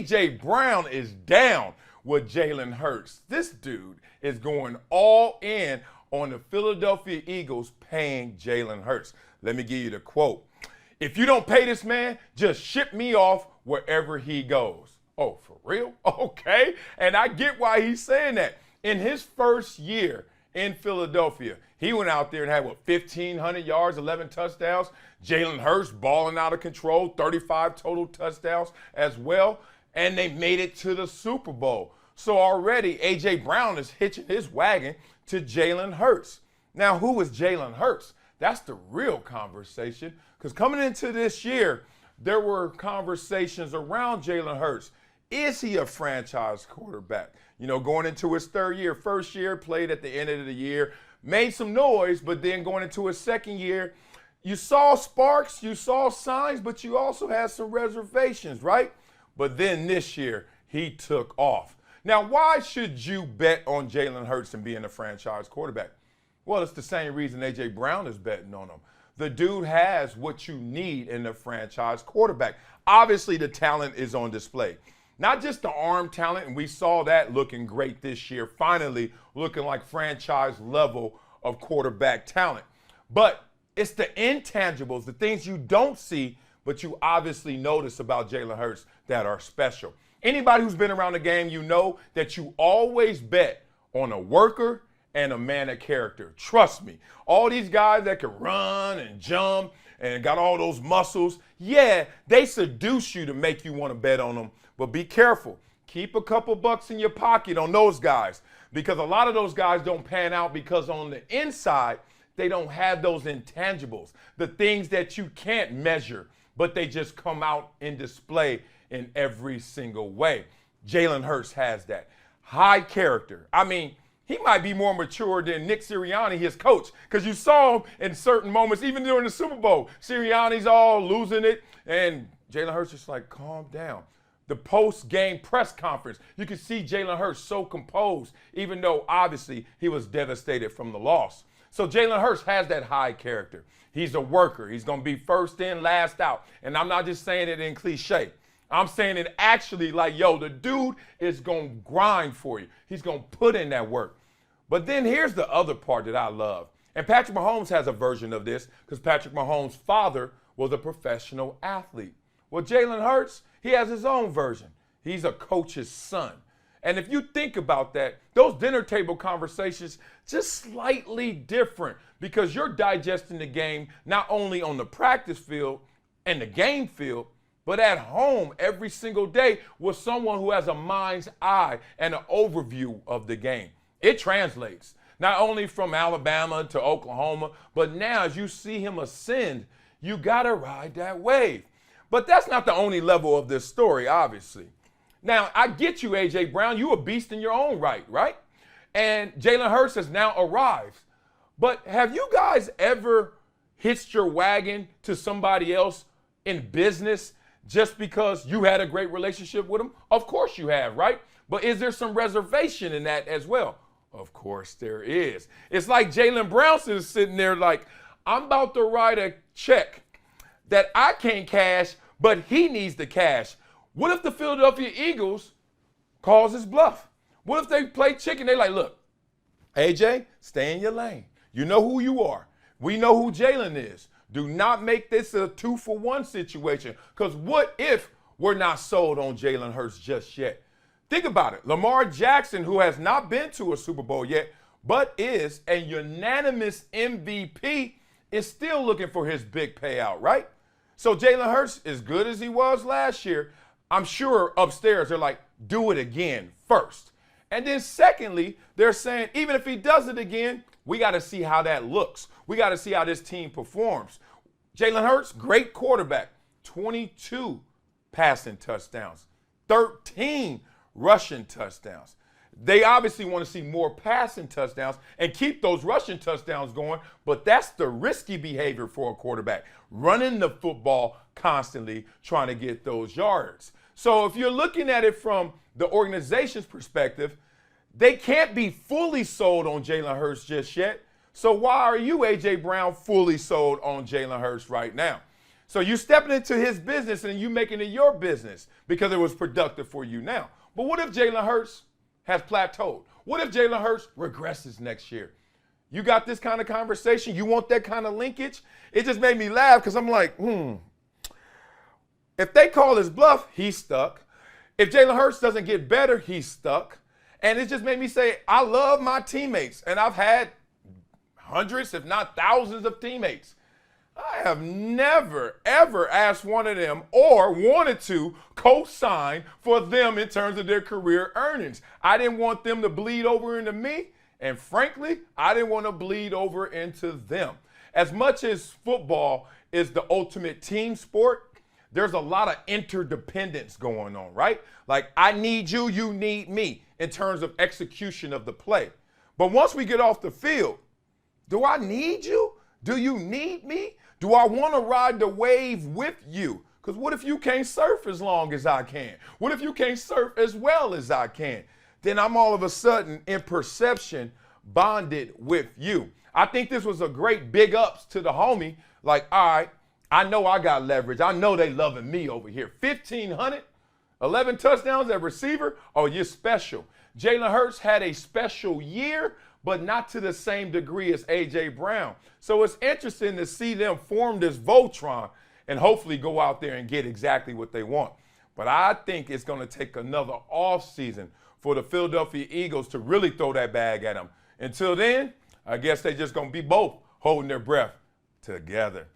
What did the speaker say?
A.J. Brown is down with Jalen Hurts. This dude is going all in on the Philadelphia Eagles paying Jalen Hurts. Let me give you the quote. "If you don't pay this man, just ship me off wherever he goes." Oh, for real? Okay. And I get why he's saying that. In his first year in Philadelphia, he went out there and had, 1,500 yards, 11 touchdowns. Jalen Hurts balling out of control, 35 total touchdowns as well. And they made it to the Super Bowl. So already A.J. Brown is hitching his wagon to Jalen Hurts. Now, who is Jalen Hurts? That's the real conversation. Because coming into this year, there were conversations around Jalen Hurts. Is he a franchise quarterback? Going into his third year, first year, played at the end of the year, made some noise, but then going into his second year, you saw sparks, you saw signs, but you also had some reservations, right? But then this year, he took off. Now, why should you bet on Jalen Hurts and being a franchise quarterback? Well, it's the same reason A.J. Brown is betting on him. The dude has what you need in a franchise quarterback. Obviously, the talent is on display. Not just the arm talent, and we saw that looking great this year, finally looking like franchise level of quarterback talent. But it's the intangibles, the things you don't see, but you obviously notice about Jalen Hurts that are special. Anybody who's been around the game, you know that you always bet on a worker and a man of character. Trust me. All these guys that can run and jump and got all those muscles, yeah, they seduce you to make you want to bet on them. But be careful. Keep a couple bucks in your pocket on those guys, because a lot of those guys don't pan out because on the inside, they don't have those intangibles, the things that you can't measure, but they just come out in display in every single way. Jalen Hurts has that. High character. I mean, he might be more mature than Nick Sirianni, his coach, because you saw him in certain moments, even during the Super Bowl. Sirianni's all losing it, and Jalen Hurts just like, calm down. The post-game press conference, you could see Jalen Hurts so composed, even though obviously he was devastated from the loss. So Jalen Hurts has that high character. He's a worker. He's going to be first in, last out. And I'm not just saying it in cliche. I'm saying it actually like, the dude is going to grind for you. He's going to put in that work. But then here's the other part that I love. And Patrick Mahomes has a version of this because Patrick Mahomes' father was a professional athlete. Well, Jalen Hurts, he has his own version. He's a coach's son. And if you think about that, those dinner table conversations just slightly different because you're digesting the game not only on the practice field and the game field, but at home every single day with someone who has a mind's eye and an overview of the game. It translates not only from Alabama to Oklahoma, but now as you see him ascend, you got to ride that wave. But that's not the only level of this story, obviously. Now, I get you, A.J. Brown. You a beast in your own right? And Jalen Hurts has now arrived. But have you guys ever hitched your wagon to somebody else in business just because you had a great relationship with them? Of course you have, right? But is there some reservation in that as well? Of course there is. It's like Jalen Brown is sitting there like, I'm about to write a check that I can't cash, but he needs the cash. What if the Philadelphia Eagles calls his bluff? What if they play chicken? They like, look, AJ, stay in your lane. You know who you are. We know who Jalen is. Do not make this a 2-for-1 situation, because what if we're not sold on Jalen Hurts just yet? Think about it. Lamar Jackson, who has not been to a Super Bowl yet, but is a unanimous MVP, is still looking for his big payout, right? So Jalen Hurts, as good as he was last year, I'm sure upstairs they're like, do it again first. And then secondly, they're saying, even if he does it again, we got to see how that looks. We got to see how this team performs. Jalen Hurts, great quarterback, 22 passing touchdowns, 13 rushing touchdowns. They obviously want to see more passing touchdowns and keep those rushing touchdowns going, but that's the risky behavior for a quarterback, running the football constantly, trying to get those yards. So if you're looking at it from the organization's perspective, they can't be fully sold on Jalen Hurts just yet. So why are you, A.J. Brown, fully sold on Jalen Hurts right now? So you stepping into his business and you making it your business because it was productive for you now. But what if Jalen Hurts has plateaued? What if Jalen Hurts regresses next year? You got this kind of conversation? You want that kind of linkage? It just made me laugh because I'm like, if they call his bluff, he's stuck. If Jalen Hurts doesn't get better, he's stuck. And it just made me say, I love my teammates. And I've had hundreds, if not thousands of teammates. I have never, ever asked one of them or wanted to co-sign for them in terms of their career earnings. I didn't want them to bleed over into me. And frankly, I didn't want to bleed over into them. As much as football is the ultimate team sport, there's a lot of interdependence going on, right? Like, I need you, you need me in terms of execution of the play. But once we get off the field, do I need you? Do you need me? Do I want to ride the wave with you? Because what if you can't surf as long as I can? What if you can't surf as well as I can? Then I'm all of a sudden, in perception, bonded with you. I think this was a great big ups to the homie. Like, all right, I know I got leverage. I know they loving me over here. 1,500, 11 touchdowns at receiver. Oh, you're special. Jalen Hurts had a special year, but not to the same degree as A.J. Brown. So it's interesting to see them form this Voltron and hopefully go out there and get exactly what they want. But I think it's going to take another offseason for the Philadelphia Eagles to really throw that bag at them. Until then, I guess they're just going to be both holding their breath together.